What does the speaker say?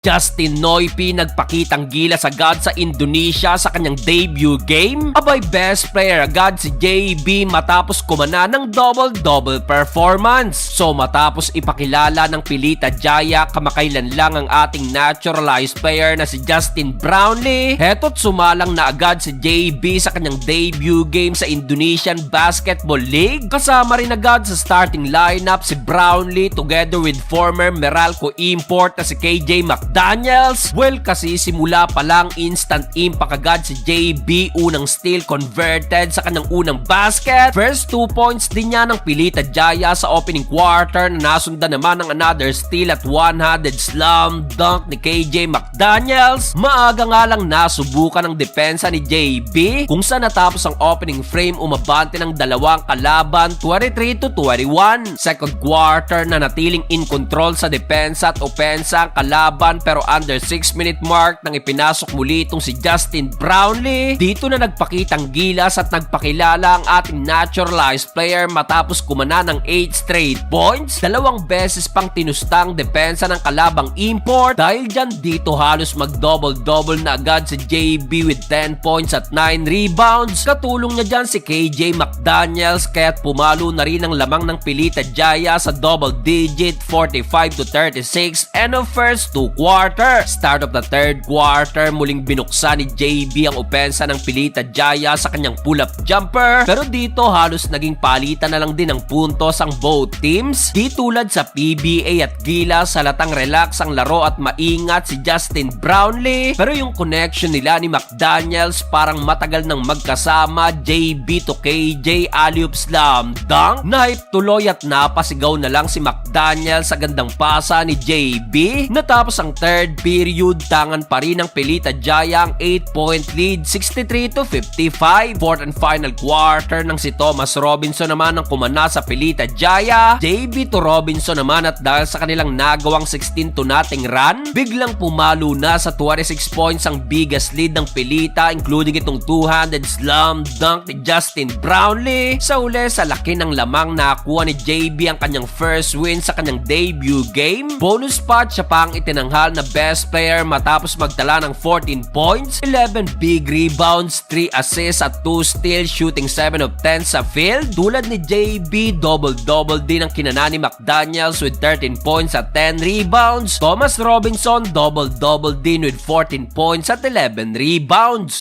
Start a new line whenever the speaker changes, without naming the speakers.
Justin Noypi nagpakitang gilas agad sa Indonesia sa kanyang debut game. Abay best player agad si JB matapos kumana ng double-double performance. So matapos ipakilala ng Pilita Jaya kamakailan lang ang ating naturalized player na si Justin Brownlee, heto't sumalang na agad si JB sa kanyang debut game sa Indonesian Basketball League. Kasama rin agad sa starting lineup si Brownlee together with former Meralco import na si KJ McDaniels. Well, kasi simula pa lang instant impact agad si JB, unang steal converted sa kanyang unang basket. First 2 points din niya ng Pilita Jaya sa opening quarter na nasundan naman ng another steal at one-handed slam dunk ni KJ McDaniels. Maaga nga lang nasubukan ng depensa ni JB kung saan natapos ang opening frame umabante ng dalawang kalaban 23-21. Second quarter na natiling in control sa depensa at opensa ang kalaban pero under 6-minute mark nang ipinasok muli itong si Justin Brownlee. Dito na nagpakitang gilas at nagpakilala ang ating naturalized player matapos kumana ng 8 straight points. Dalawang beses pang tinustang depensa ng kalabang import. Dahil dyan dito halos mag-double-double na agad si JB with 10 points at 9 rebounds. Katulong niya dyan si KJ McDaniels kaya't pumalo na rin ang lamang ng Pilita Jaya sa double digit 45-36 and of first 2 quarter. Start of the third quarter, muling binuksan ni JB ang opensa ng Pilita Jaya sa kanyang pull-up jumper. Pero dito halos naging palitan na lang din ang puntos ang both teams. Di tulad sa PBA at Gilas, halatang relax ang laro at maingat si Justin Brownlee. Pero yung connection nila ni McDaniels parang matagal nang magkasama. JB to KJ alley-oop slam dunk. Nahype tuloy at napasigaw na lang si McDaniels sa gandang pasa ni JB. Natapos ang third period, tangan pa rin ng Pilita Jaya ang 8-point lead 63-55. Fourth and final quarter nang si Thomas Robinson naman ang kumana sa Pilita Jaya. JB to Robinson naman at dahil sa kanilang nagawang 16-0 run, biglang pumalo na sa 26 points ang biggest lead ng Pilita, including itong two-handed slam dunk ni Justin Brownlee. Sa uli, sa laki ng lamang nakuha ni JB ang kanyang first win sa kanyang debut game. Bonus spot siya pa ang itinanghal na best player matapos magtala ng 14 points, 11 big rebounds, 3 assists at 2 steals, shooting 7 of 10 sa field. Tulad ni JB, double-double din ang kinana ni McDaniels with 13 points at 10 rebounds. Thomas Robinson, double-double din with 14 points at 11 rebounds.